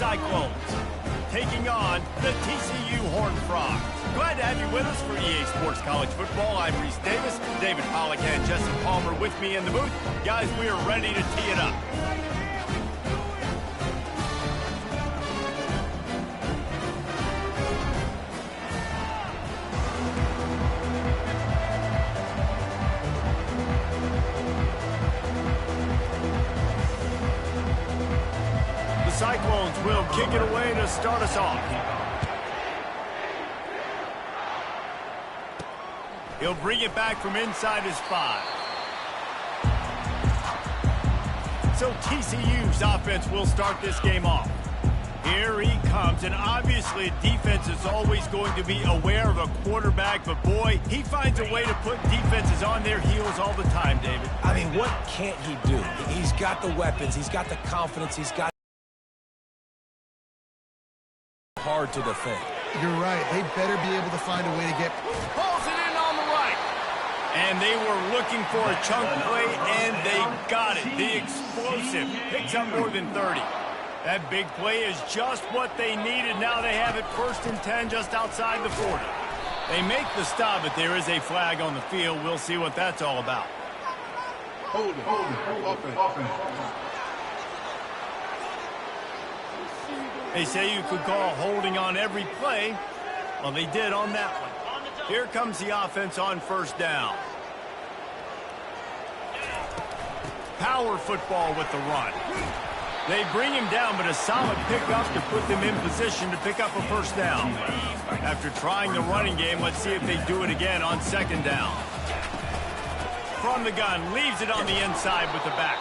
Cyclones taking on the TCU Horned Frogs. Glad to have you with us for EA Sports College Football. I'm Reese Davis, David Pollack and Jesse Palmer with me in the booth. Guys, we are ready to tee it up. Cyclones will kick it away to start us off. He'll bring it back from inside his 5. So TCU's offense will start this game off. Here he comes, and obviously defense is always going to be aware of a quarterback, but boy, he finds a way to put defenses on their heels all the time, David. I mean, what can't he do? He's got the weapons, he's got the confidence, he's got hard to defend. You're right. They better be able to find a way to get... Pulls it in on the right. And they were looking for a chunk play, and they got it. The explosive picks up more than 30. That big play is just what they needed. Now they have it 1st and 10 just outside the 40. They make the stop, but there is a flag on the field. We'll see what that's all about. Hold it. Offense. They say you could call holding on every play. Well, they did on that one. Here comes the offense on 1st down. Power football with the run. They bring him down, but a solid pickup to put them in position to pick up a 1st down. After trying the running game, let's see if they do it again on 2nd down. From the gun, leaves it on the inside with the back.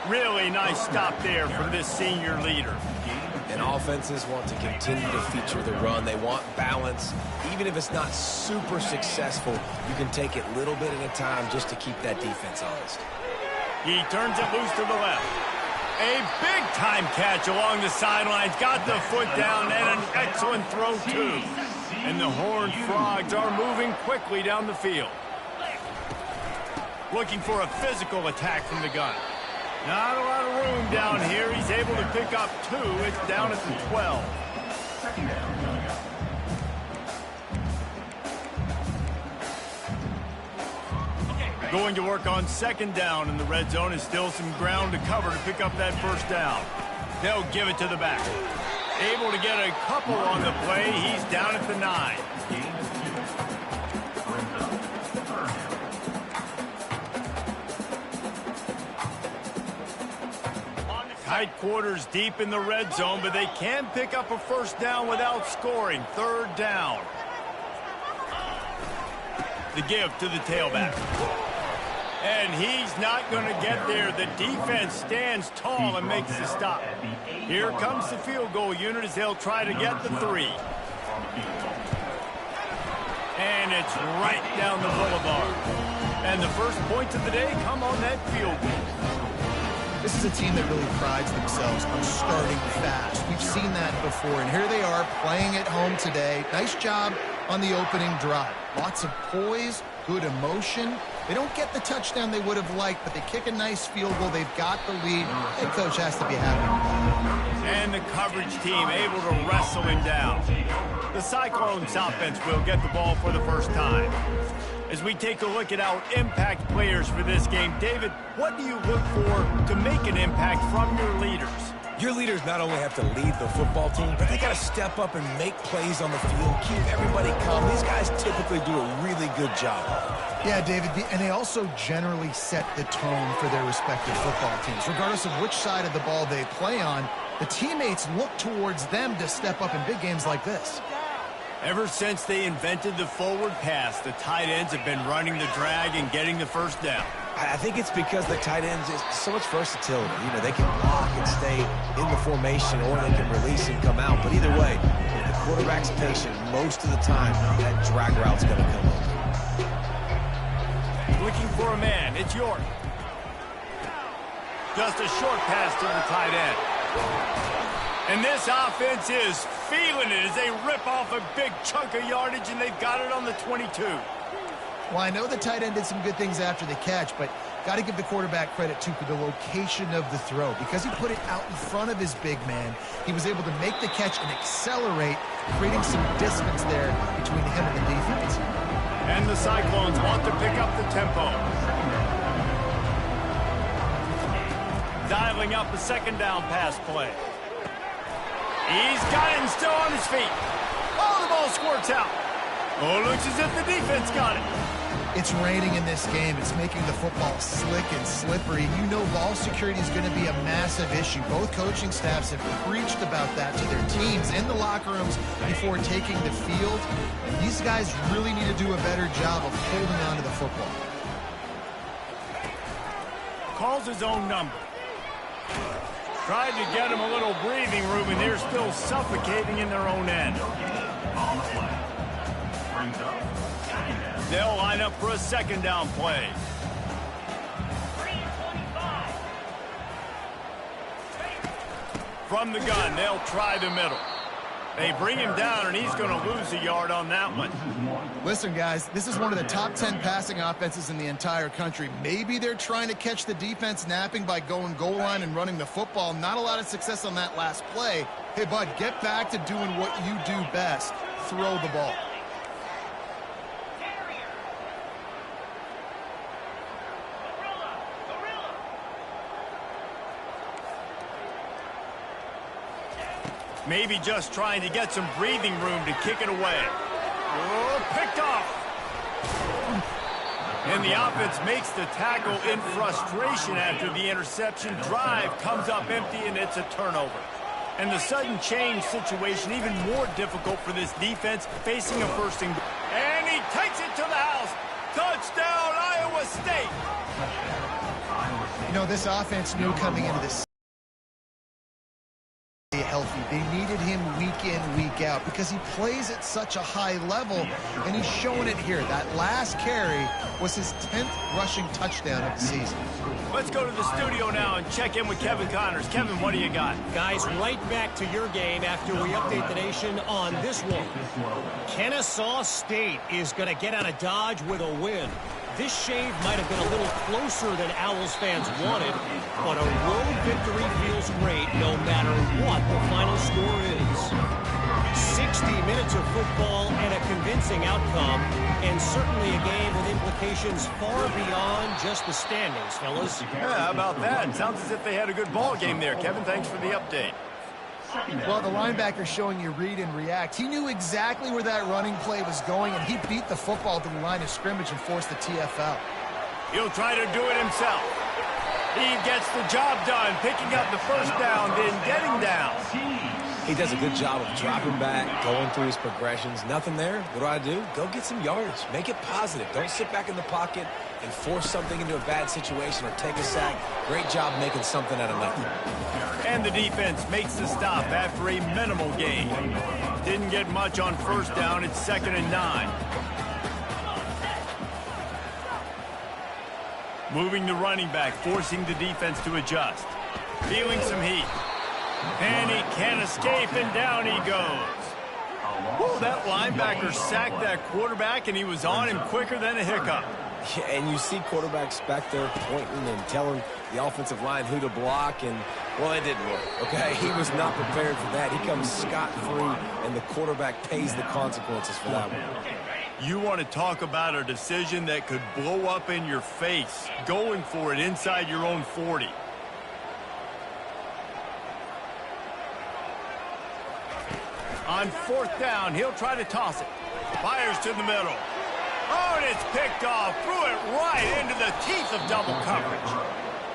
Really nice stop there from this senior leader. And offenses want to continue to feature the run. They want balance. Even if it's not super successful, you can take it little bit at a time just to keep that defense honest. He turns it loose to the left. A big-time catch along the sidelines. Got the foot down and an excellent throw, too. And the Horned Frogs are moving quickly down the field. Looking for a physical attack from the gun. Not a lot of room down here. He's able to pick up 2. It's down at the 12. Going to work on 2nd down, and the red zone is still some ground to cover to pick up that 1st down. They'll give it to the back. Able to get a couple on the play. He's down at the 9. Tight quarters deep in the red zone, but they can pick up a 1st down without scoring. 3rd down. The give to the tailback. And he's not going to get there. The defense stands tall and makes the stop. Here comes the field goal unit as they'll try to get the 3. And it's right down the boulevard. And the first points of the day come on that field goal. This is a team that really prides themselves on starting fast. We've seen that before, and here they are playing at home today. Nice job on the opening drive. Lots of poise, good emotion. They don't get the touchdown they would have liked, but they kick a nice field goal. They've got the lead. Head coach has to be happy. And the coverage team able to wrestle him down. The Cyclones offense will get the ball for the 1st time. As we take a look at our impact players for this game, David, what do you look for to make an impact from your leaders? Your leaders not only have to lead the football team, but they got to step up and make plays on the field, keep everybody calm. These guys typically do a really good job. Yeah, David, and they also generally set the tone for their respective football teams. Regardless of which side of the ball they play on, the teammates look towards them to step up in big games like this. Ever since they invented the forward pass, the tight ends have been running the drag and getting the 1st down. I think it's because the tight ends is so much versatility. You know, they can block and stay in the formation, or they can release and come out. But either way, if the quarterback's patient, most of the time, that drag route's going to come over. Looking for a man. It's York. Just a short pass to the tight end. And this offense is feeling it as they rip off a big chunk of yardage, and they've got it on the 22. Well, I know the tight end did some good things after the catch, but Got to give the quarterback credit, too, for the location of the throw. Because he put it out in front of his big man, he was able to make the catch and accelerate, creating some distance there between him and the defense. And the Cyclones want to pick up the tempo. Dialing up a second down pass play. He's got it and still on his feet. Oh, the ball squirts out. Oh, looks as if the defense got it. It's raining in this game. It's making the football slick and slippery. You know ball security is going to be a massive issue. Both coaching staffs have preached about that to their teams in the locker rooms before taking the field. These guys really need to do a better job of holding on to the football. Calls his own number. Tried to get him a little breathing room, and they're still suffocating in their own end. They'll line up for a second down play. From the gun, they'll try the middle. They bring him down, and he's going to lose a yard on that one. Listen, guys, this is one of the top 10 passing offenses in the entire country. Maybe they're trying to catch the defense napping by going goal line and running the football. Not a lot of success on that last play. Hey, bud, get back to doing what you do best. Throw the ball. Maybe just trying to get some breathing room to kick it away. Oh, picked off. And the offense makes the tackle in frustration after the interception. Drive comes up empty, and it's a turnover. And the sudden change situation even more difficult for this defense facing a first and goal. And he takes it to the house. Touchdown, Iowa State. You know, this offense knew coming into this healthy. They needed him week in, week out because he plays at such a high level, and he's showing it here. That last carry was his 10th rushing touchdown of the season. Let's go to the studio now and check in with Kevin Connors. Kevin, what do you got? Guys, right back to your game after we update the nation on this one. Kennesaw State is going to get out of Dodge with a win. This shave might have been a little closer than Owls fans wanted, but a road victory feels great no matter what the final score is. 60 minutes of football and a convincing outcome, and certainly a game with implications far beyond just the standings, fellas. Yeah, how about that? Sounds as if they had a good ball game there. Kevin, thanks for the update. Well, the linebacker showing you read and react. He knew exactly where that running play was going, and he beat the football to the line of scrimmage and forced the TFL. He'll try to do it himself. He gets the job done, picking up the first down, then getting down. He does a good job of dropping back, going through his progressions. Nothing there. What do? Go get some yards. Make it positive. Don't sit back in the pocket and force something into a bad situation or take a sack. Great job making something out of nothing. And the defense makes the stop after a minimal gain. Didn't get much on first down. It's 2nd and 9. Moving the running back, forcing the defense to adjust. Feeling some heat. And he can't escape, and down he goes. Whoa, that linebacker sacked that quarterback, and he was on him quicker than a hiccup. Yeah, and you see quarterbacks back there pointing and telling the offensive line who to block, and, well, it didn't work, okay? He was not prepared for that. He comes scot-free, and the quarterback pays the consequences for that one. You want to talk about a decision that could blow up in your face, going for it inside your own 40. On 4th down, he'll try to toss it. Fires to the middle. Oh, and it's picked off. Threw it right into the teeth of double coverage.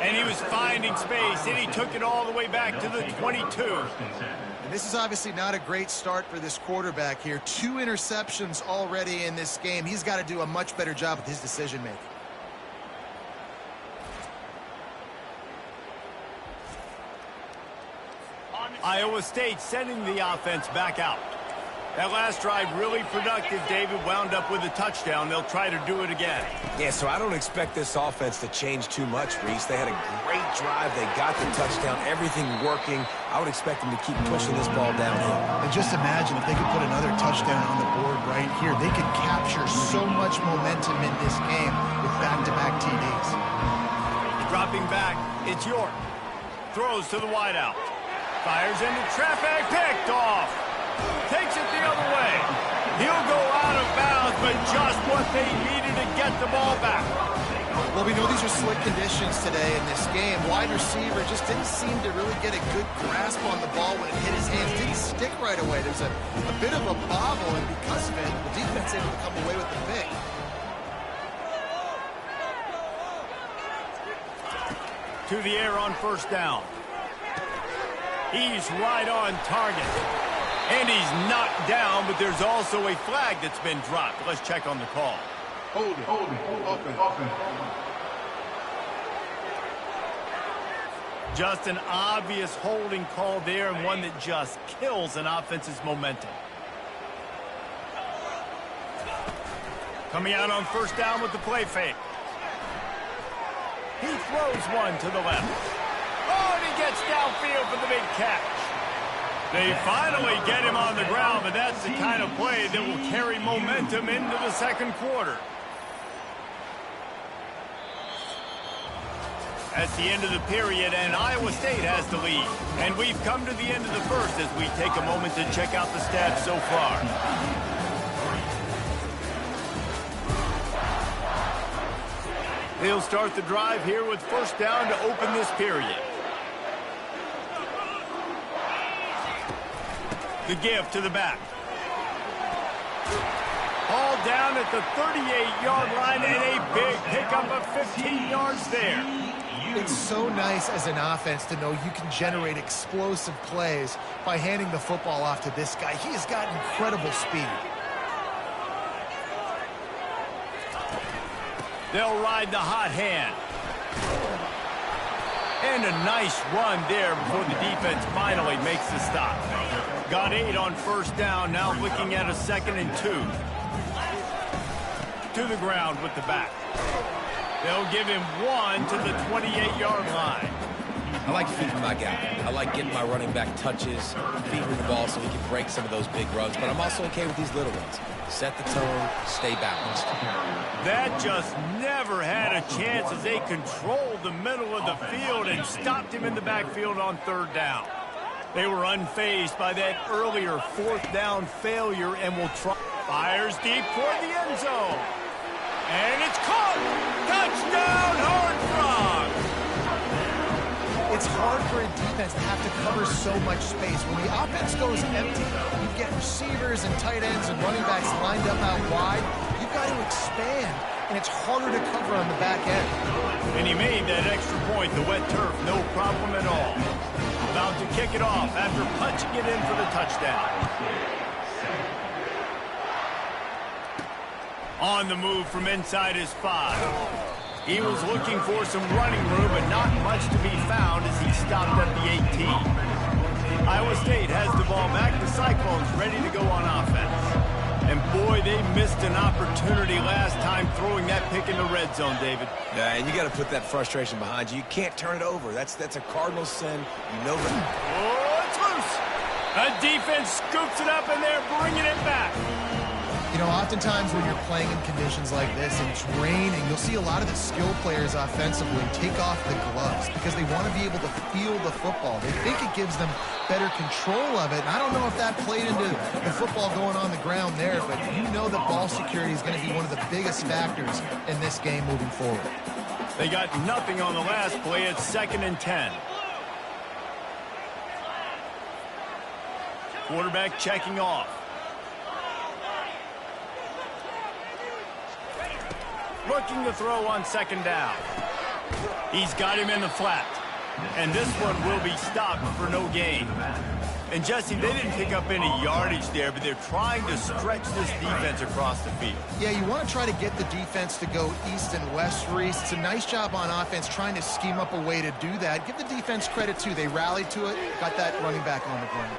And he was finding space, and he took it all the way back to the 22. And this is obviously not a great start for this quarterback here. 2 interceptions already in this game. He's got to do a much better job with his decision-making. Iowa State sending the offense back out. That last drive really productive. David wound up with a touchdown. They'll try to do it again. Yeah, so I don't expect this offense to change too much, Reese. They had a great drive. They got the touchdown. Everything working. I would expect them to keep pushing this ball downhill. And just imagine if they could put another touchdown on the board right here. They could capture so much momentum in this game with back-to-back TDs. Dropping back, it's York. Throws to the wideout. Fires into traffic, picked off. Takes it the other way. He'll go out of bounds, but just what they needed to get the ball back. Well, we know these are slick conditions today in this game. Wide receiver just didn't seem to really get a good grasp on the ball when it hit his hands. Didn't stick right away. There's a bit of a bobble, and because of it, the defense able to come away with the pick. To the air on first down. He's right on target. And he's knocked down, but there's also a flag that's been dropped. Let's check on the call. Hold it. Offense. Just an obvious holding call there, and one that just kills an offense's momentum. Coming out on first down with the play fake. He throws one to the left. Oh, and he gets downfield for the big catch. They finally get him on the ground, but that's the kind of play that will carry momentum into the second quarter. That's the end of the period, and Iowa State has the lead. And we've come to the end of the first as we take a moment to check out the stats so far. They'll start the drive here with first down to open this period. The give to the back. All down at the 38-yard line, and a big pickup of 15 yards there. It's so nice as an offense to know you can generate explosive plays by handing the football off to this guy. He has got incredible speed. They'll ride the hot hand. And a nice run there before the defense finally makes the stop. Got 8 on first down, now looking at a 2nd and 2. To the ground with the back. They'll give him 1 to the 28-yard line. I like feeding my guy. I like getting my running back touches, feeding the ball so he can break some of those big runs, but I'm also okay with these little ones. Set the tone, stay balanced. That just never had a chance as they controlled the middle of the field and stopped him in the backfield on third down. They were unfazed by that earlier fourth down failure and will try. Fires deep toward the end zone. And it's caught! Touchdown, Horned Frogs! It's hard for a defense to have to cover so much space. When the offense goes empty, you get receivers and tight ends and running backs lined up out wide. You've got to expand, and it's harder to cover on the back end. And he made that extra point, the wet turf, no problem at all. About to kick it off after punching it in for the touchdown. On the move from inside his 5. He was looking for some running room, but not much to be found as he stopped at the 18. Iowa State has the ball back. The Cyclones ready to go on offense. And boy, they missed an opportunity last time throwing that pick in the red zone, David. Yeah, and you got to put that frustration behind you. You can't turn it over. That's a Cardinal sin. You know that. Oh, it's loose. A defense scoops it up, and they're bringing it back. You know, oftentimes when you're playing in conditions like this and it's raining, you'll see a lot of the skill players offensively take off the gloves because they want to be able to feel the football. They think it gives them better control of it. And I don't know if that played into the football going on the ground there, but you know that ball security is going to be one of the biggest factors in this game moving forward. They got nothing on the last play. It's 2nd and 10. Quarterback checking off. Looking to throw on 2nd down. He's got him in the flat. And this one will be stopped for no gain. And Jesse, they didn't pick up any yardage there, but they're trying to stretch this defense across the field. Yeah, you want to try to get the defense to go east and west, Reese. It's a nice job on offense trying to scheme up a way to do that. Give the defense credit, too. They rallied to it, got that running back on the ground.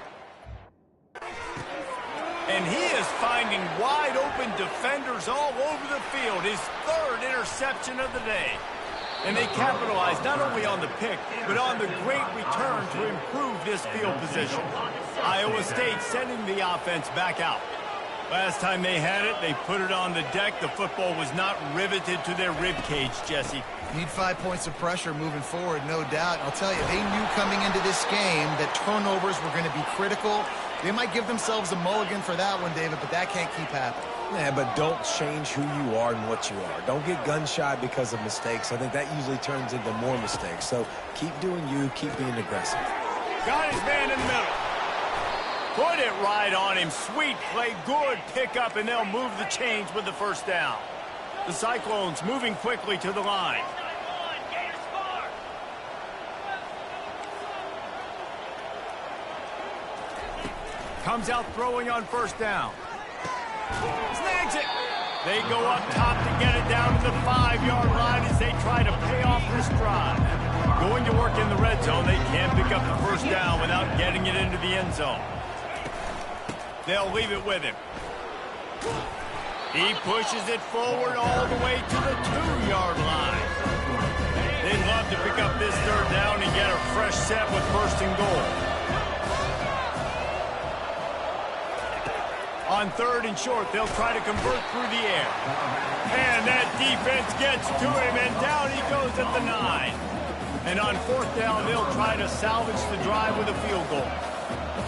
And he is finding wide-open defenders all over the field. His 3rd interception of the day. And they capitalized not only on the pick, but on the great return to improve this field position. Iowa State sending the offense back out. Last time they had it, they put it on the deck. The football was not riveted to their rib cage, Jesse. Need 5 points of pressure moving forward, no doubt. I'll tell you, they knew coming into this game that turnovers were going to be critical. They might give themselves a mulligan for that one, David, but that can't keep happening. Yeah, but don't change who you are and what you are. Don't get gun-shy because of mistakes. I think that usually turns into more mistakes. So keep doing you, keep being aggressive. Got his man in the middle. Put it right on him. Sweet play, good pickup, and they'll move the chains with the first down. The Cyclones moving quickly to the line. Comes out throwing on first down. Snags it. They go up top to get it down to the 5-yard line as they try to pay off this drive. Going to work in the red zone. They can't pick up the first down without getting it into the end zone. They'll leave it with him. He pushes it forward all the way to the 2-yard line. They'd love to pick up this third down and get a fresh set with first and goal. On third and short, they'll try to convert through the air. And that defense gets to him, and down he goes at the 9. And on fourth down, they'll try to salvage the drive with a field goal.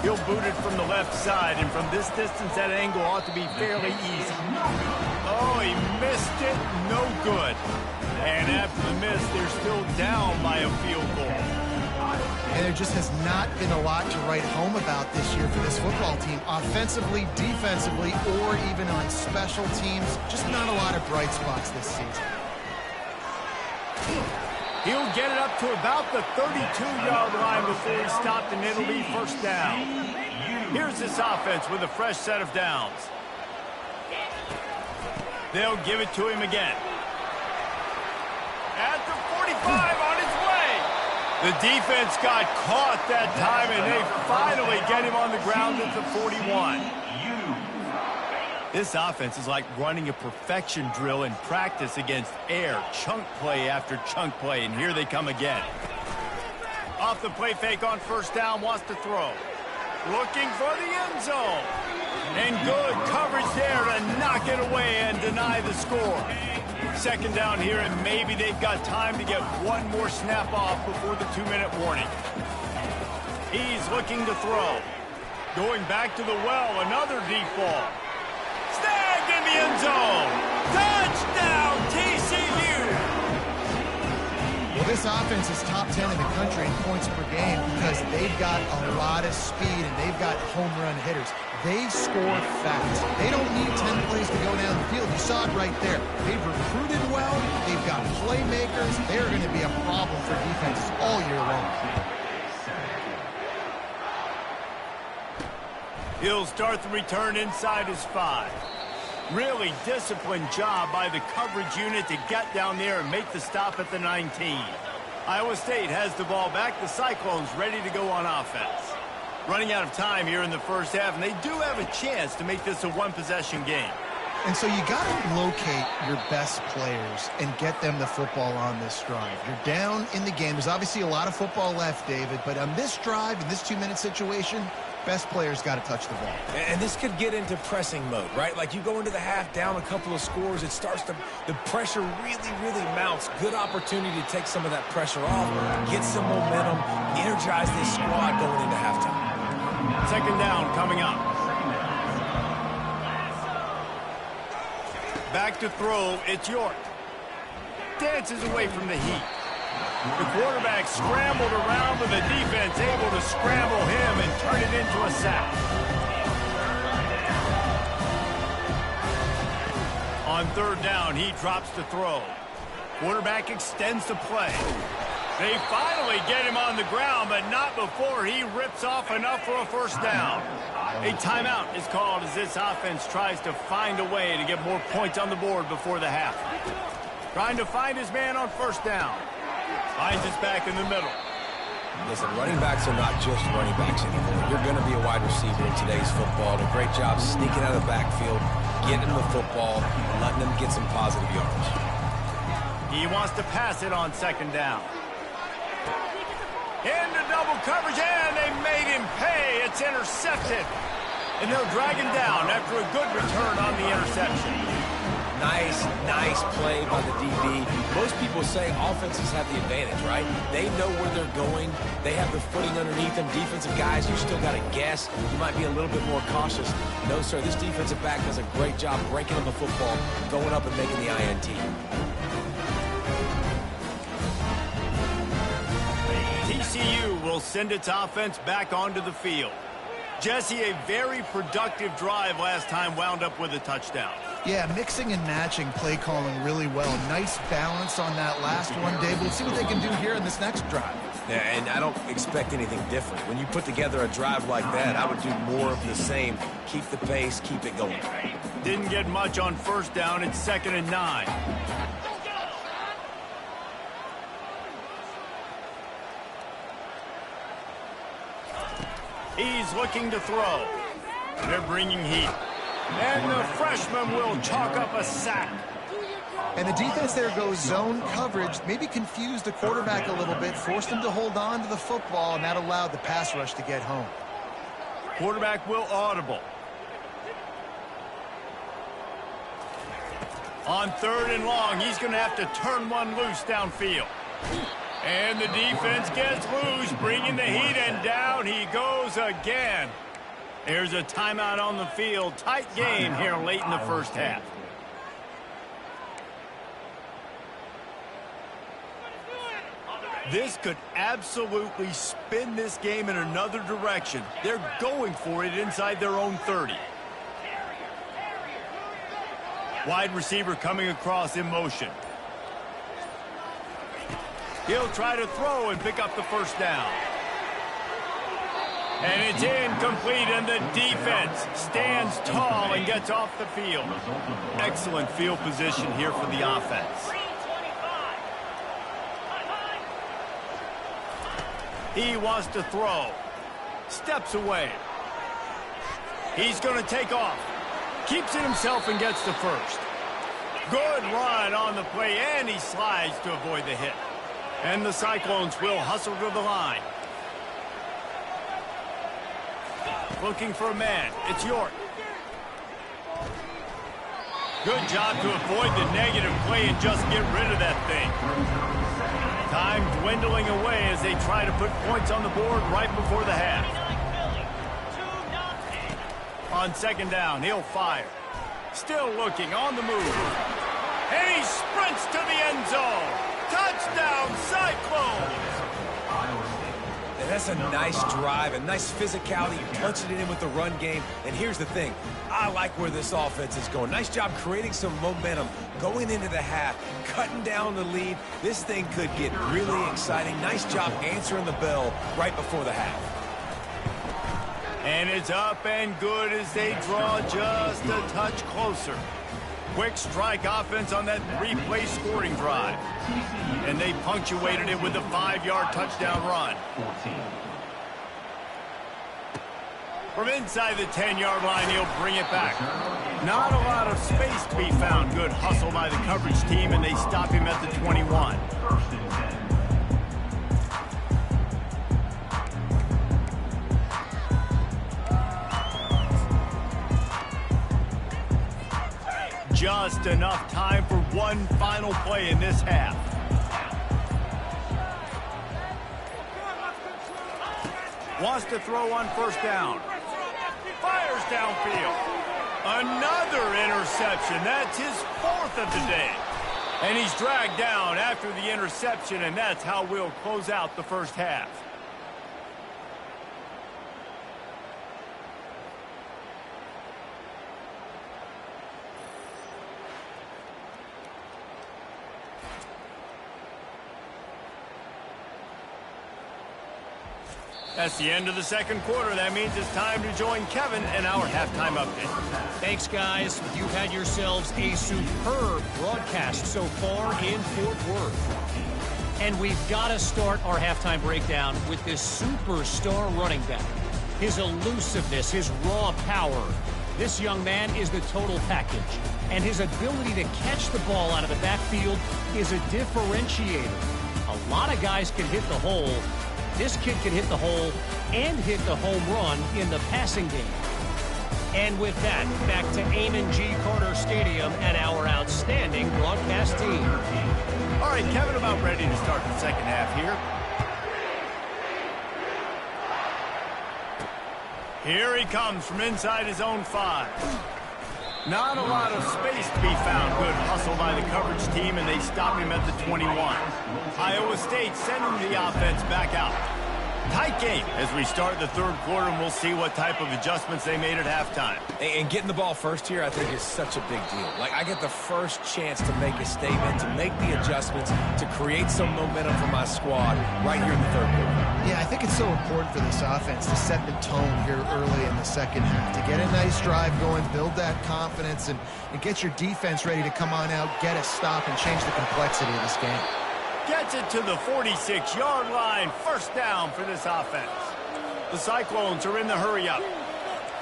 He'll boot it from the left side, and from this distance, that angle ought to be fairly easy. Oh, he missed it. No good. And after the miss, they're still down by a field goal. And there just has not been a lot to write home about this year for this football team. Offensively, defensively, or even on special teams. Just not a lot of bright spots this season. He'll get it up to about the 32-yard line before he's stopped, and it'll be first down. Here's this offense with a fresh set of downs. They'll give it to him again. At the 45, on his way. The defense got caught that time, and they finally get him on the ground at the 41. This offense is like running a perfection drill in practice against air, chunk play after chunk play, and here they come again. Off the play fake on first down, wants to throw. Looking for the end zone. And good coverage there to knock it away and deny the score. Second down here, and maybe they've got time to get one more snap off before the 2-minute warning. He's looking to throw. Going back to the well, another deep ball. Snagged in the end zone. Touchdown, TCU. Well, this offense is top 10 in the country in points per game because they've got a lot of speed and they've got home run hitters. They score fast. They don't need 10 plays to go down the field. You saw it right there. They've recruited well. They've got playmakers. They're going to be a problem for defenses all year long. He'll start the return inside his 5. Really disciplined job by the coverage unit to get down there and make the stop at the 19. Iowa State has the ball back. The Cyclones ready to go on offense. Running out of time here in the first half, and they do have a chance to make this a one-possession game. And so you got to locate your best players and get them the football on this drive. You're down in the game. There's obviously a lot of football left, David, but on this drive, in this 2-minute situation, best players got to touch the ball. And this could get into pressing mode, right? Like you go into the half down a couple of scores, it starts to, the pressure really mounts. Good opportunity to take some of that pressure off, get some momentum, energize this squad going into halftime. Second down coming up. Back to throw, it's York. Dances away from the heat. The quarterback scrambled around, but the defense able to scramble him and turn it into a sack. On third down, he drops to throw. Quarterback extends the play. They finally get him on the ground, but not before he rips off enough for a first down. A timeout is called as this offense tries to find a way to get more points on the board before the half. Trying to find his man on first down. Finds his back in the middle. Listen, running backs are not just running backs anymore. You're going to be a wide receiver in today's football. A great job sneaking out of the backfield, getting him the football, letting him get some positive yards. He wants to pass it on second down. Into double coverage, and they made him pay. It's intercepted. And they'll drag him down after a good return on the interception. Nice play by the DB. Most people say offenses have the advantage, right? They know where they're going. They have the footing underneath them. Defensive guys, you still got to guess. You might be a little bit more cautious. No, sir, this defensive back does a great job breaking up the football, going up and making the INT. TCU will send its offense back onto the field. Jesse, a very productive drive last time wound up with a touchdown. Yeah, mixing and matching play calling really well. Nice balance on that last one, Dave. We'll see what they can do here in this next drive. Yeah, and I don't expect anything different. When you put together a drive like that, I would do more of the same. Keep the pace, keep it going. Didn't get much on first down. It's 2nd and 9. He's looking to throw. They're bringing heat. And the freshman will chalk up a sack. And the defense there goes zone coverage, maybe confused the quarterback a little bit, forced him to hold on to the football, and that allowed the pass rush to get home. Quarterback will audible. On 3rd and long, he's going to have to turn one loose downfield. And the defense gets loose, bringing the heat, and down he goes again. There's a timeout on the field. Tight game here late in the first half. This could absolutely spin this game in another direction. They're going for it inside their own 30. Wide receiver coming across in motion. He'll try to throw and pick up the first down. And it's incomplete, and the defense stands tall and gets off the field. Excellent field position here for the offense. He wants to throw. Steps away. He's going to take off. Keeps it himself and gets the first. Good run on the play, and he slides to avoid the hit. And the Cyclones will hustle to the line. Looking for a man. It's York. Good job to avoid the negative play and just get rid of that thing. Time dwindling away as they try to put points on the board right before the half. On 2nd down, he'll fire. Still looking on the move. And he sprints to the end zone. Touchdown, Cyclones! And that's a nice drive, a nice physicality, punching it in with the run game. And here's the thing, I like where this offense is going. Nice job creating some momentum, going into the half, cutting down the lead. This thing could get really exciting. Nice job answering the bell right before the half. And it's up and good as they draw just a touch closer. Quick strike offense on that 3-play scoring drive. And they punctuated it with a 5-yard touchdown run. From inside the 10-yard line, he'll bring it back. Not a lot of space to be found. Good hustle by the coverage team, and they stop him at the 21. Just enough time for one final play in this half. Wants to throw on 1st down. Fires downfield. Another interception. That's his 4th of the day. And he's dragged down after the interception, and that's how we'll close out the first half. That's the end of the 2nd quarter. That means it's time to join Kevin in our halftime update. Thanks, guys. You've had yourselves a superb broadcast so far in Fort Worth. And we've got to start our halftime breakdown with this superstar running back. His elusiveness, his raw power. This young man is the total package. And his ability to catch the ball out of the backfield is a differentiator. A lot of guys can hit the hole. This kid can hit the hole and hit the home run in the passing game. And with that, back to Amon G. Carter Stadium and our outstanding broadcast team. All right, Kevin, about ready to start the second half here. Here he comes from inside his own 5. Not a lot of space to be found. Good hustle by the coverage team, and they stop him at the 21. Iowa State sending the offense back out. Tight game as we start the third quarter, and we'll see what type of adjustments they made at halftime. And getting the ball first here, I think, is such a big deal. Like, I get the first chance to make a statement, to make the adjustments, to create some momentum for my squad right here in the third quarter. Yeah, I think it's so important for this offense to set the tone here early in the second half, to get a nice drive going, build that confidence, and get your defense ready to come on out, get a stop, and change the complexity of this game. Gets it to the 46-yard line. First down for this offense. The Cyclones are in the hurry-up.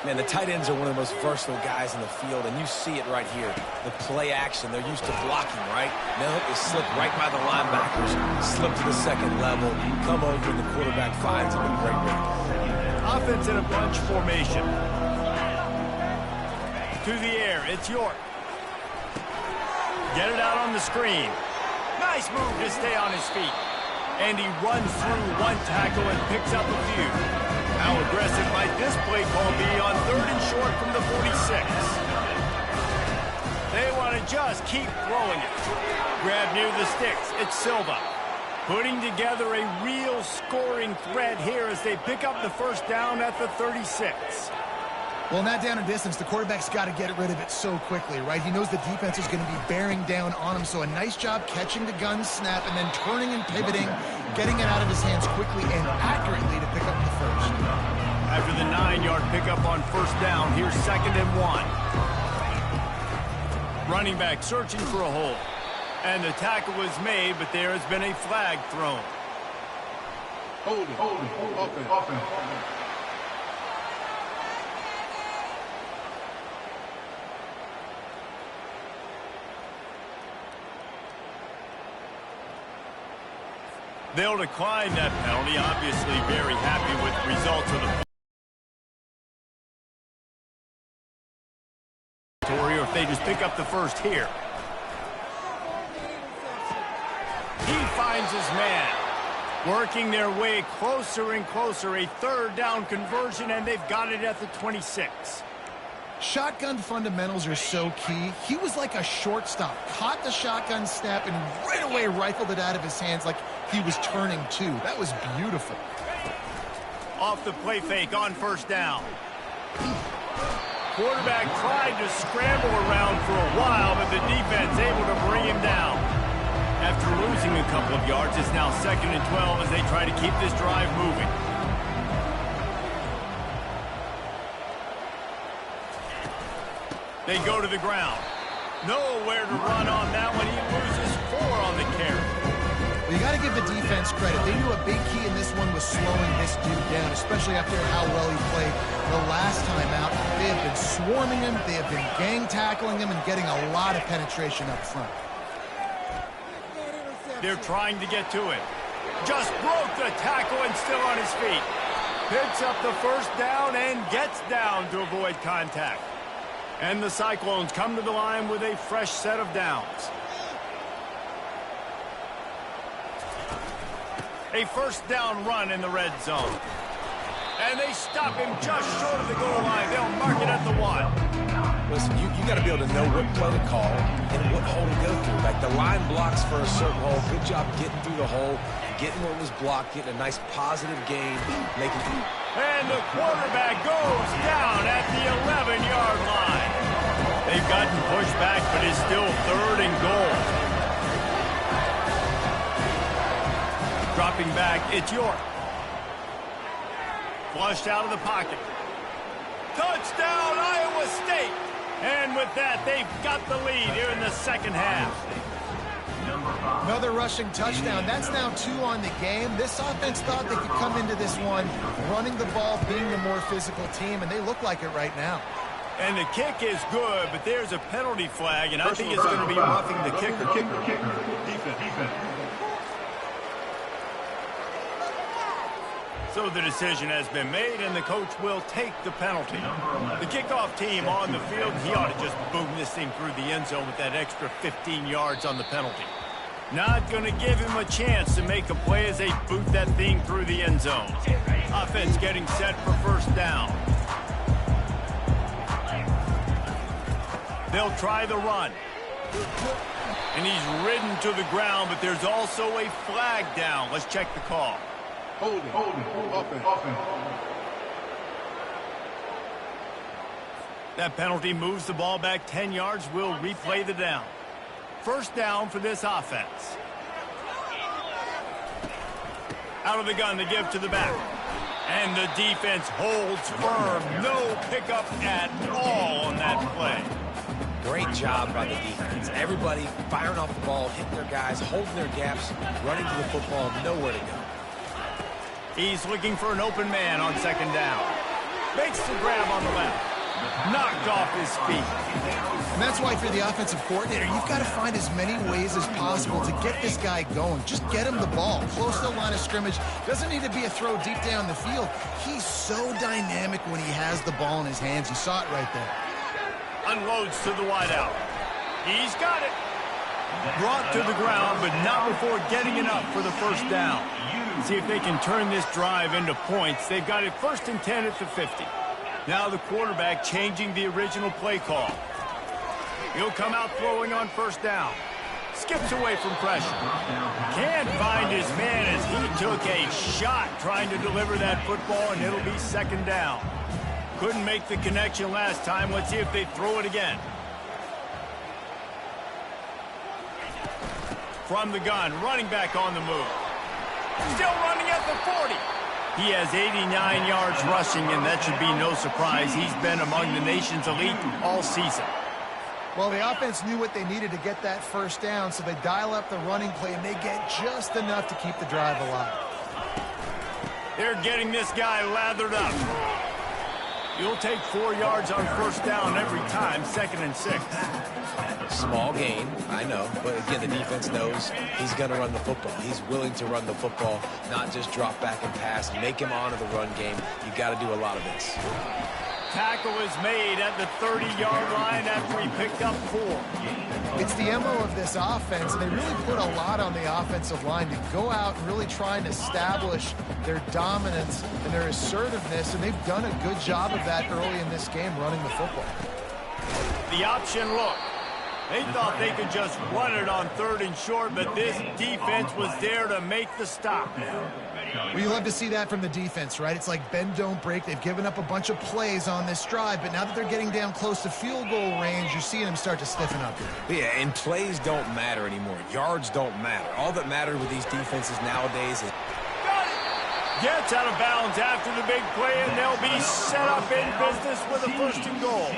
Man, the tight ends are one of the most versatile guys in the field, and you see it right here. The play action, they're used to blocking, right? Now they slip right by the linebackers, slip to the second level, come over, and the quarterback finds them in great rhythm. Offense in a bunch formation. To the air, it's York. Get it out on the screen. Nice move to stay on his feet. And he runs through one tackle and picks up a few. How aggressive might this play call be on 3rd and short from the 46? They want to just keep throwing it. Grab near the sticks. It's Silva. Putting together a real scoring threat here as they pick up the first down at the 36. Well, in that down and distance, the quarterback's got to get rid of it so quickly, right? He knows the defense is going to be bearing down on him, so a nice job catching the gun snap and then turning and pivoting, getting it out of his hands quickly and accurately to pick up the first. After the 9-yard pickup on first down, here's 2nd and 1. Running back searching for a hole. And the tackle was made, but there has been a flag thrown. Hold it. Offense. They'll decline that penalty. Obviously very happy with the results of the or if they just pick up the first here. He finds his man. Working their way closer and closer. A 3rd down conversion, and they've got it at the 26. Shotgun fundamentals are so key. He was like a shortstop. Caught the shotgun snap and right away rifled it out of his hands like he was turning too. That was beautiful. Off the play fake on first down. Quarterback tried to scramble around for a while, but the defense able to bring him down. After losing a couple of yards, it's now 2nd and 12 as they try to keep this drive moving. They go to the ground. Nowhere to run on that one. He loses 4 on the carry. Well, you got to give the defense credit. They knew a big key in this one was slowing this dude down, especially after how well he played the last time out. They have been swarming him. They have been gang tackling him and getting a lot of penetration up front. They're trying to get to it. Just broke the tackle and still on his feet. Picks up the first down and gets down to avoid contact. And the Cyclones come to the line with a fresh set of downs. A first down run in the red zone. And they stop him just short of the goal line. They'll mark it at the 1. Listen, you got to be able to know what play to call and what hole to go through. Like, the line blocks for a certain hole. Good job getting through the hole, getting what was blocked, getting a nice positive gain, making. And the quarterback goes down at the 11-yard line. They've gotten pushed back, but it's still 3rd and goal. Dropping back, it's York. Flushed out of the pocket. Touchdown, Iowa State! And with that, they've got the lead here in the second half. Another rushing touchdown. That's now 2 on the game. This offense thought they could come into this one running the ball, being the more physical team, and they look like it right now. And the kick is good, but there's a penalty flag, and I think it's going to be roughing the kicker. Defense. So the decision has been made, and the coach will take the penalty. The kickoff team on the field, he ought to just boom this thing through the end zone with that extra 15 yards on the penalty. Not going to give him a chance to make a play as they boot that thing through the end zone. Offense getting set for first down. They'll try the run. And he's ridden to the ground, but there's also a flag down. Let's check the call. Hold it. Offense. That penalty moves the ball back 10 yards. We'll replay the down. First down for this offense. Out of the gun to give to the back. And the defense holds firm. No pickup at all on that play. Great job by the defense. Everybody firing off the ball, hitting their guys, holding their gaps, running to the football, nowhere to go. He's looking for an open man on second down. Makes the grab on the left. Knocked off his feet. And that's why for the offensive coordinator, you've got to find as many ways as possible to get this guy going. Just get him the ball. Close to the line of scrimmage. Doesn't need to be a throw deep down the field. He's so dynamic when he has the ball in his hands. You saw it right there. Unloads to the wideout. He's got it. Brought to the ground, but not before getting it up for the first down. See if they can turn this drive into points. They've got it 1st and 10 at the 50. Now the quarterback changing the original play call. He'll come out throwing on first down. Skips away from pressure. Can't find his man as he took a shot trying to deliver that football, and it'll be second down. Couldn't make the connection last time. Let's see if they throw it again. From the gun, running back on the move. Still running at the 40. He has 89 yards rushing, and that should be no surprise. He's been among the nation's elite all season. Well, the offense knew what they needed to get that first down, so they dial up the running play, and they get just enough to keep the drive alive. They're getting this guy lathered up. You'll take 4 yards on first down every time, 2nd and 6. Small gain, I know, but again, the defense knows he's going to run the football. He's willing to run the football, not just drop back and pass, make him honor the run game. You got to do a lot of this. Tackle is made at the 30-yard line after he picked up 4. It's the MO of this offense, and they really put a lot on the offensive line to go out and really try and establish their dominance and their assertiveness, and they've done a good job of that early in this game, running the football. The option look. They thought they could just run it on 3rd and short, but this defense was there to make the stop. Well, you love to see that from the defense, right? It's like bend, don't break. They've given up a bunch of plays on this drive, but now that they're getting down close to field goal range, you're seeing them start to stiffen up here. Yeah, and plays don't matter anymore. Yards don't matter. All that matters with these defenses nowadays is... Got it! Gets out of bounds after the big play, and they'll be set up in business with a 1st and goal.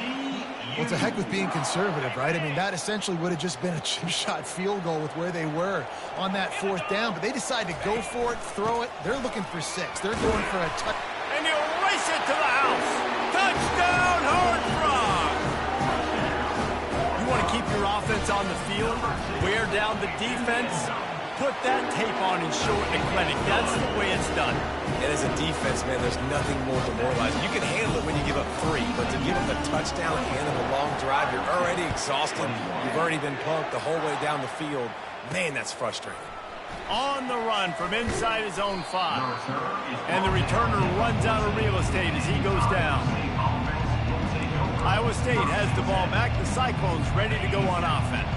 Well, it's a heck with being conservative, right? I mean, that essentially would have just been a chip shot field goal with where they were on that 4th down, but they decide to go for it, throw it. They're looking for 6. They're going for a touch. And he'll race it to the house. Touchdown, Hard Frog! You want to keep your offense on the field, wear down the defense, put that tape on and show it in the clinic. That's the way it's done. And as a defense, man, there's nothing more demoralizing. You can handle it when you give up 3, but to give up a touchdown and a long drive, you're already exhausted. You've already been punked the whole way down the field. Man, that's frustrating. On the run from inside his own 5. And the returner runs out of real estate as he goes down. Iowa State has the ball back. The Cyclones ready to go on offense.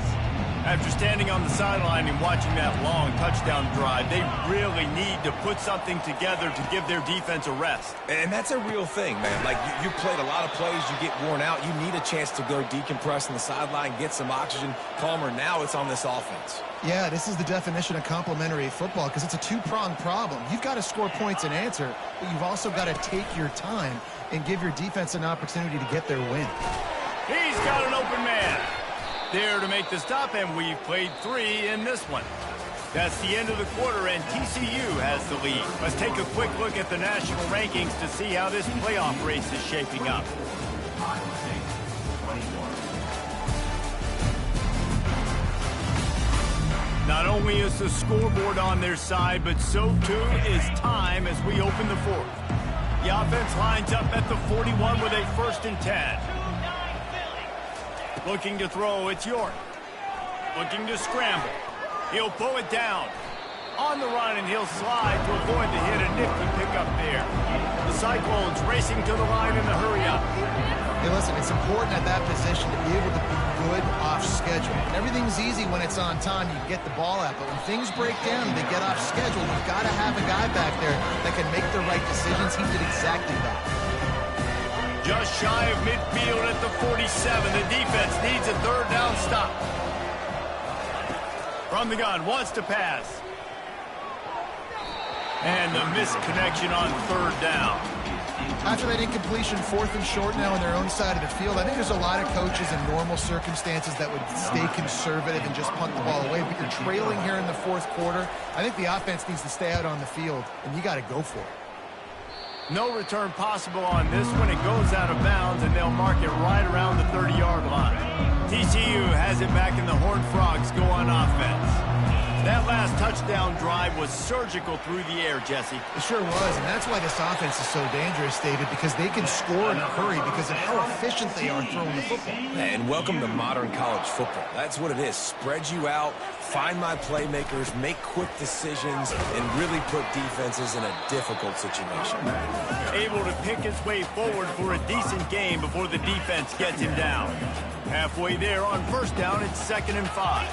After standing on the sideline and watching that long touchdown drive, they really need to put something together to give their defense a rest. And that's a real thing, man. Like, you played a lot of plays, you get worn out, you need a chance to go decompress on the sideline, get some oxygen, calmer. Now it's on this offense. Yeah, this is the definition of complementary football because it's a two-pronged problem. You've got to score points and answer, but you've also got to take your time and give your defense an opportunity to get their win. He's got an open man. There to make the stop, and we've played 3 in this one. That's the end of the quarter, and TCU has the lead. Let's take a quick look at the national rankings to see how this playoff race is shaping up. Not only is the scoreboard on their side, but so too is time as we open the fourth. The offense lines up at the 41 with a 1st and 10. Looking to throw, it's York. Looking to scramble. He'll pull it down. On the run, and he'll slide to avoid the hit. A nifty pickup there. The Cyclones racing to the line in the hurry-up. Hey, listen, it's important at that position to be able to be good off schedule. Everything's easy when it's on time. You get the ball out. But when things break down and they get off schedule, you've got to have a guy back there that can make the right decisions. He did exactly that. Just shy of midfield at the 47. The defense needs a 3rd down stop. From the gun, wants to pass. And the misconnection on 3rd down. After that incompletion, 4th and short now on their own side of the field, I think there's a lot of coaches in normal circumstances that would stay conservative and just punt the ball away. But you're trailing here in the 4th quarter. I think the offense needs to stay out on the field, and you got to go for it. No return possible on this one. It goes out of bounds, and they'll mark it right around the 30-yard line. TCU has it back, and the Horned Frogs go on offense. That last touchdown drive was surgical through the air, Jesse. It sure was, and that's why this offense is so dangerous, David, because they can score in a hurry because of how efficient they are throwing the football. And welcome to modern college football. That's what it is. Spread you out, find my playmakers, make quick decisions, and really put defenses in a difficult situation. Able to pick his way forward for a decent game before the defense gets him down. Halfway there on 1st down, it's 2nd and 5.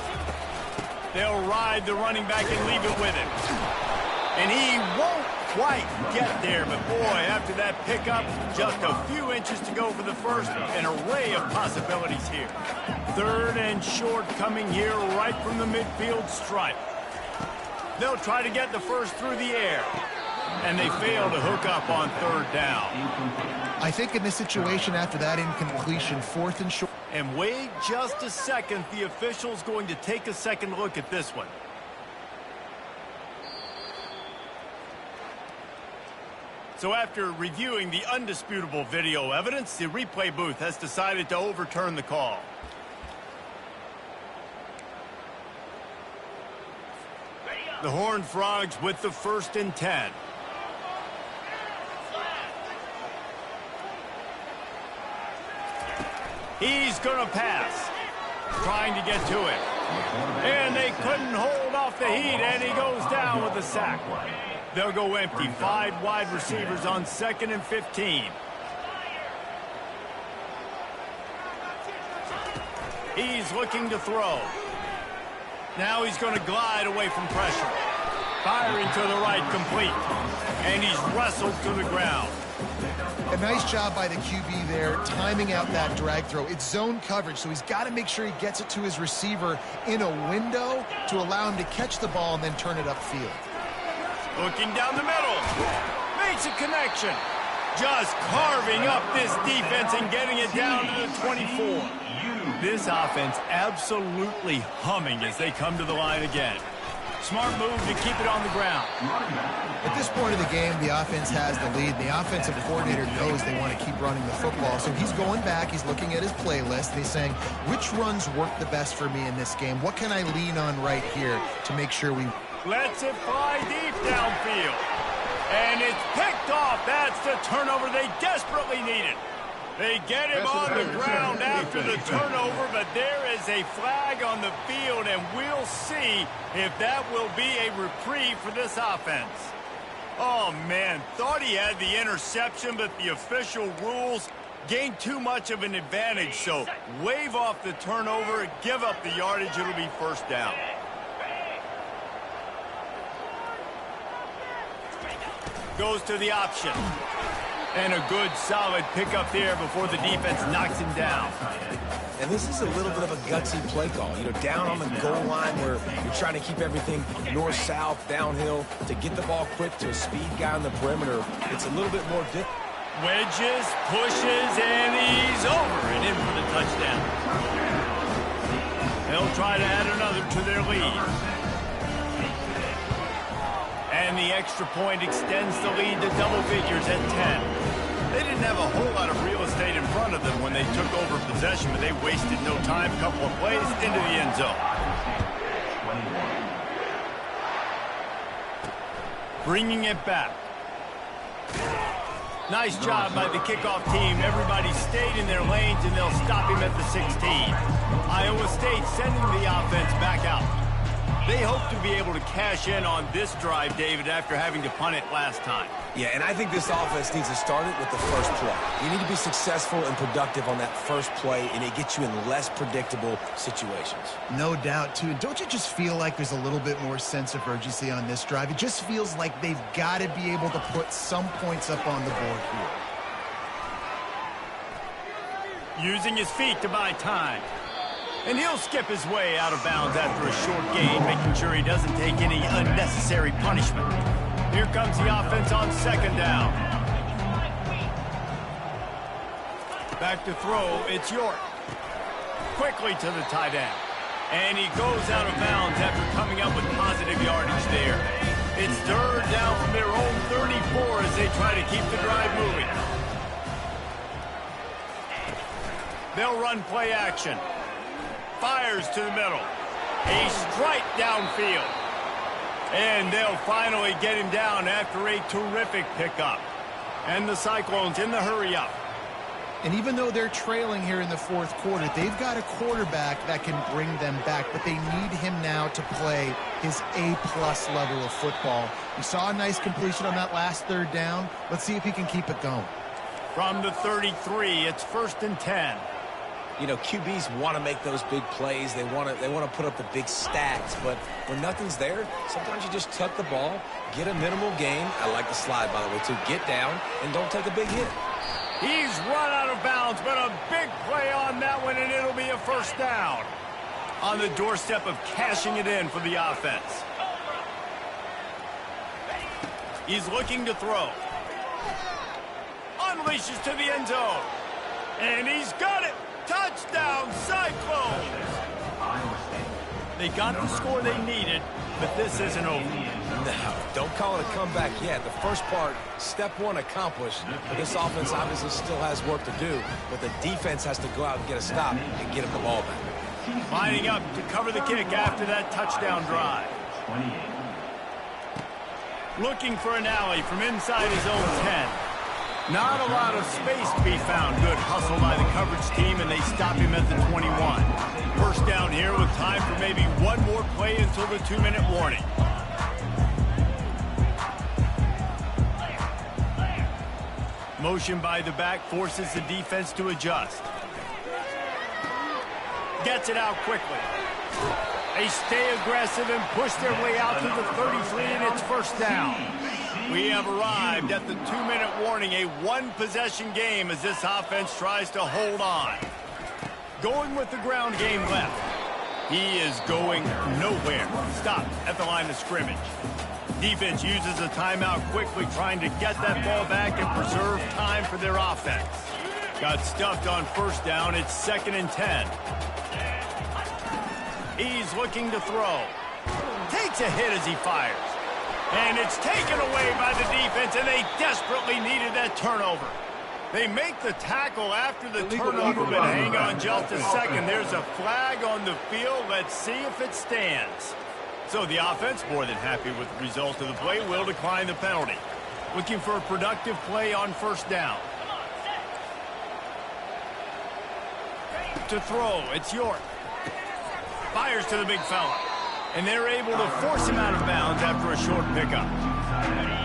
They'll ride the running back and leave it with him. And he won't quite get there, but boy, after that pickup, just a few inches to go for the first. An array of possibilities here. 3rd and short coming here right from the midfield stripe. They'll try to get the first through the air. And they fail to hook up on 3rd down. I think in this situation after that incompletion, 4th and short. And wait just a second. The official's going to take a second look at this one. So after reviewing the undisputable video evidence, the replay booth has decided to overturn the call. The Horned Frogs with the 1st and 10. He's going to pass. Trying to get to it. And they couldn't hold off the heat, and he goes down with a sack. They'll go empty. 5 wide receivers on 2nd and 15. He's looking to throw. Now he's going to glide away from pressure. Firing to the right, complete. And he's wrestled to the ground. A nice job by the QB there, timing out that drag throw. It's zone coverage, so he's got to make sure he gets it to his receiver in a window to allow him to catch the ball and then turn it upfield. Looking down the middle. Makes a connection. Just carving up this defense and getting it down to the 24. This offense absolutely humming as they come to the line again. Smart move to keep it on the ground. At this point of the game, the offense has the lead. The offensive coordinator knows they want to keep running the football. So he's going back, he's looking at his playlist, and he's saying, which runs work the best for me in this game? What can I lean on right here to make sure we... Lets it fly deep downfield. And it's picked off. That's the turnover they desperately needed. They get him on the ground after the turnover, but there is a flag on the field, and we'll see if that will be a reprieve for this offense. Oh, man, thought he had the interception, but the official rules gained too much of an advantage, so wave off the turnover, give up the yardage, it'll be 1st down. Goes to the option. And a good, solid pickup there before the defense knocks him down. And this is a little bit of a gutsy play call. You know, down on the goal line where you're trying to keep everything north-south, downhill, to get the ball quick to a speed guy on the perimeter. It's a little bit more difficult. Wedges, pushes, and he's over and in for the touchdown. They'll try to add another to their lead. And the extra point extends the lead to double figures at 10. They didn't have a whole lot of real estate in front of them when they took over possession, but they wasted no time. A couple of plays into the end zone. Bringing it back. Nice job by the kickoff team. Everybody stayed in their lanes, and they'll stop him at the 16. Iowa State sending the offense back out. They hope to be able to cash in on this drive, David, after having to punt it last time. Yeah, and I think this offense needs to start it with the first play. You need to be successful and productive on that first play, and it gets you in less predictable situations. No doubt, too. Don't you just feel like there's a little bit more sense of urgency on this drive? It just feels like they've got to be able to put some points up on the board here. Using his feet to buy time. And he'll skip his way out of bounds after a short gain, making sure he doesn't take any unnecessary punishment. Here comes the offense on second down. Back to throw, it's York. Quickly to the tight end. And he goes out of bounds after coming up with positive yardage there. It's third down from their own 34 as they try to keep the drive moving. They'll run play action. Fires to the middle. A strike downfield. And they'll finally get him down after a terrific pickup. And the Cyclones in the hurry-up. And even though they're trailing here in the fourth quarter, they've got a quarterback that can bring them back, but they need him now to play his A-plus level of football. We saw a nice completion on that last third down. Let's see if he can keep it going. From the 33, it's 1st and 10. You know, QBs want to make those big plays. They want to put up the big stats. But when nothing's there, sometimes you just tuck the ball, get a minimal gain. I like the slide, by the way, too. Get down and don't take a big hit. He's run out of bounds, but a big play on that one, and it'll be a first down. On the doorstep of cashing it in for the offense. He's looking to throw. Unleashes to the end zone. And he's got it. Touchdown, Cyclones! They got the score they needed, but this isn't over. No, don't call it a comeback yet. The first part, step one accomplished. This offense obviously still has work to do, but the defense has to go out and get a stop and get him the ball back. Lining up to cover the kick after that touchdown drive. Looking for an alley from inside his own 10. Not a lot of space to be found. Good hustle by the coverage team, and they stop him at the 21. First down here with time for maybe one more play until the 2-minute warning. Motion by the back forces the defense to adjust. Gets it out quickly. They stay aggressive and push their way out to the 33, and it's first down. We have arrived at the 2-minute warning, a one-possession game as this offense tries to hold on. Going with the ground game left. He is going nowhere. Stopped at the line of scrimmage. Defense uses a timeout quickly, trying to get that ball back and preserve time for their offense. Got stuffed on first down. It's 2nd and 10. He's looking to throw. Takes a hit as he fires. And it's taken away by the defense, and they desperately needed that turnover. They make the tackle after the turnover, but hang on just a second. There's a flag on the field. Let's see if it stands. So the offense, more than happy with the result of the play, will decline the penalty. Looking for a productive play on first down. To throw, it's York. Fires to the big fella. And they're able to force him out of bounds after a short pickup.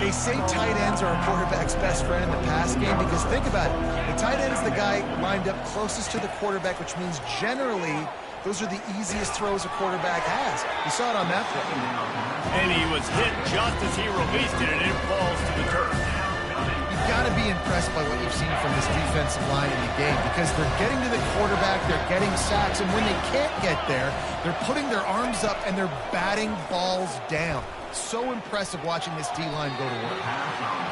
They say tight ends are a quarterback's best friend in the pass game because think about it. The tight end is the guy lined up closest to the quarterback, which means generally those are the easiest throws a quarterback has. You saw it on that play. And he was hit just as he released it, and it falls to the turf. You've got to be impressed by what you've seen from this defensive line in the game because they're getting to the quarterback, they're getting sacks, and when they can't get there, they're putting their arms up and they're batting balls down. So impressive watching this D-line go to work.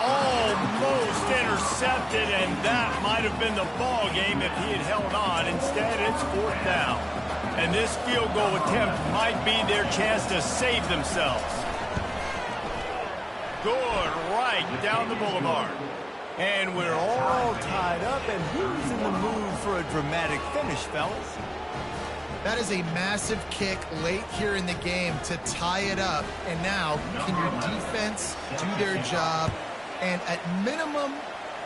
Almost intercepted, and that might have been the ball game if he had held on. Instead, it's 4th down. And this field goal attempt might be their chance to save themselves. Good right down the boulevard. And we're all tied up, and who's in the mood for a dramatic finish, fellas? That is a massive kick late here in the game to tie it up. And now, can your defense do their job and at minimum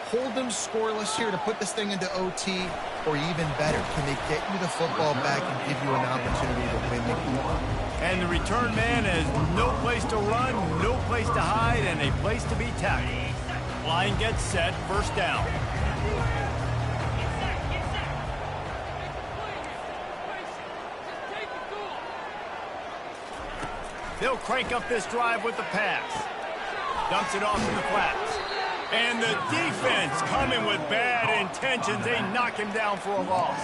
hold them scoreless here to put this thing into OT, or even better, can they get you the football back and give you an opportunity to win the game? And the return man has no place to run, no place to hide, and a place to be tackled. Line gets set, first down. They'll crank up this drive with the pass. Dumps it off in the flats. And the defense coming with bad intentions. They knock him down for a loss.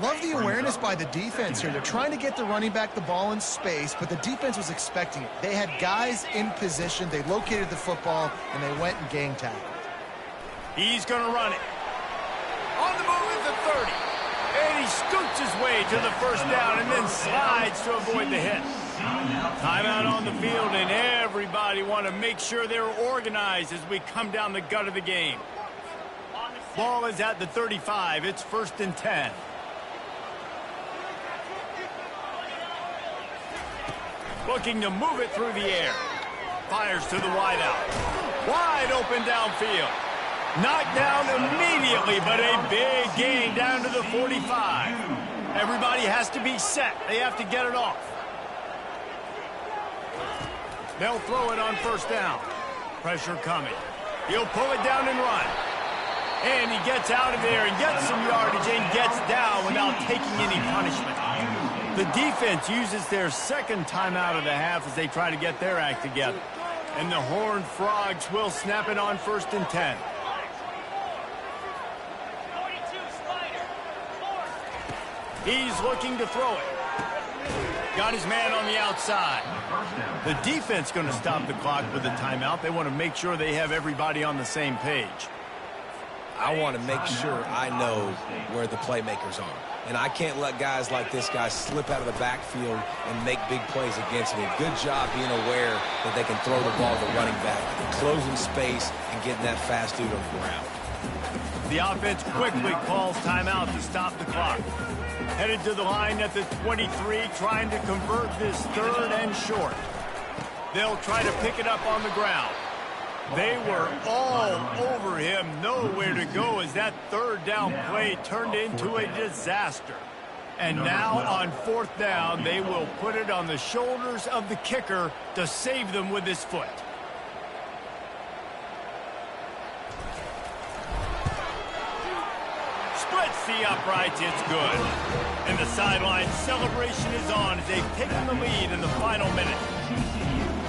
Love the awareness by the defense here. They're trying to get the running back the ball in space, but the defense was expecting it. They had guys in position. They located the football, and they went and gang tackled. He's going to run it. On the move at the 30. And he scoots his way to the first down and then slides to avoid the hit. Timeout on the field, and everybody want to make sure they're organized as we come down the gut of the game. Ball is at the 35. It's 1st and 10. Looking to move it through the air. Fires to the wideout. Wide open downfield. Knocked down immediately, but a big gain down to the 45. Everybody has to be set. They have to get it off. They'll throw it on first down. Pressure coming. He'll pull it down and run. And he gets out of there and gets some yardage and gets down without taking any punishment. The defense uses their second timeout of the half as they try to get their act together. And the Horned Frogs will snap it on 1st and 10. He's looking to throw it. Got his man on the outside. The defense going to stop the clock with a timeout. They want to make sure they have everybody on the same page. I want to make sure I know where the playmakers are. And I can't let guys like this guy slip out of the backfield and make big plays against me. Good job being aware that they can throw the ball to the running back, closing space, and getting that fast dude on the ground. The offense quickly calls timeout to stop the clock. Headed to the line at the 23, trying to convert this 3rd and short. They'll try to pick it up on the ground. They were all over him, nowhere to go as that 3rd down play turned into a disaster. And now on 4th down, they will put it on the shoulders of the kicker to save them with his foot. Splits the uprights, it's good. And the sideline celebration is on as they've taken the lead in the final minute.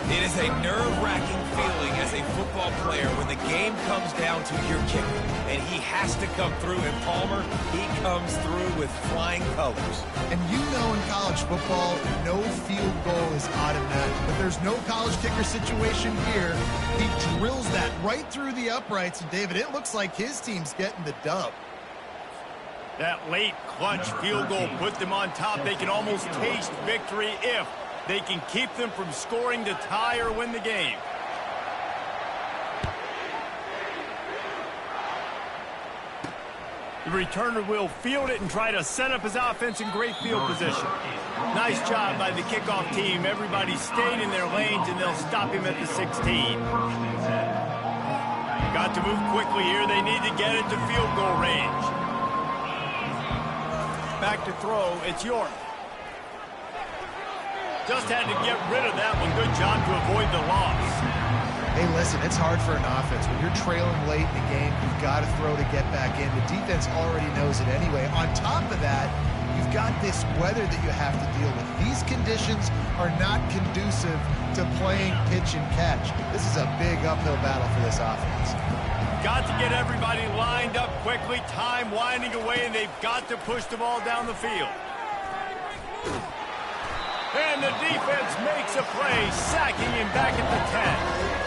It is a nerve-wracking feeling as a football player when the game comes down to your kicker, and he has to come through. And Palmer, he comes through with flying colors. And you know in college football, no field goal is automatic. But there's no college kicker situation here. He drills that right through the uprights. And, David, it looks like his team's getting the dub. That late clutch field goal put them on top. They can almost taste victory if they can keep them from scoring to tie or win the game. The returner will field it and try to set up his offense in great field position. Nice job by the kickoff team. Everybody stayed in their lanes, and they'll stop him at the 16. Got to move quickly here. They need to get it to field goal range. Back to throw. It's York. Just had to get rid of that one. Good job to avoid the loss. Hey, listen, it's hard for an offense. When you're trailing late in the game, you've got to throw to get back in. The defense already knows it anyway. On top of that, you've got this weather that you have to deal with. These conditions are not conducive to playing pitch and catch. This is a big uphill battle for this offense. Got to get everybody lined up quickly. Time winding away, and they've got to push the ball down the field. And the defense makes a play, sacking him back at the 10.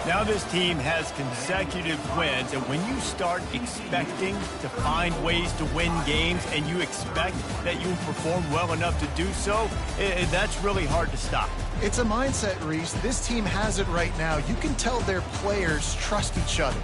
Now this team has consecutive wins, and when you start expecting to find ways to win games and you expect that you perform well enough to do so, that's really hard to stop. It's a mindset, Reese. This team has it right now. You can tell their players trust each other.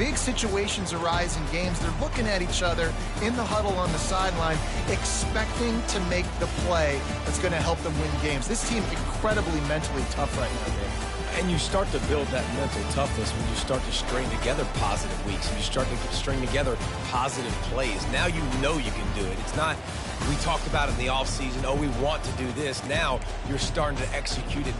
big situations arise in games, they're looking at each other in the huddle on the sideline, expecting to make the play that's going to help them win games. This team incredibly mentally tough right now, Dave. And you start to build that mental toughness when you start to string together positive weeks and you start to string together positive plays. Now you know you can do it. It's not, we talked about it in the offseason, oh, we want to do this. Now you're starting to execute it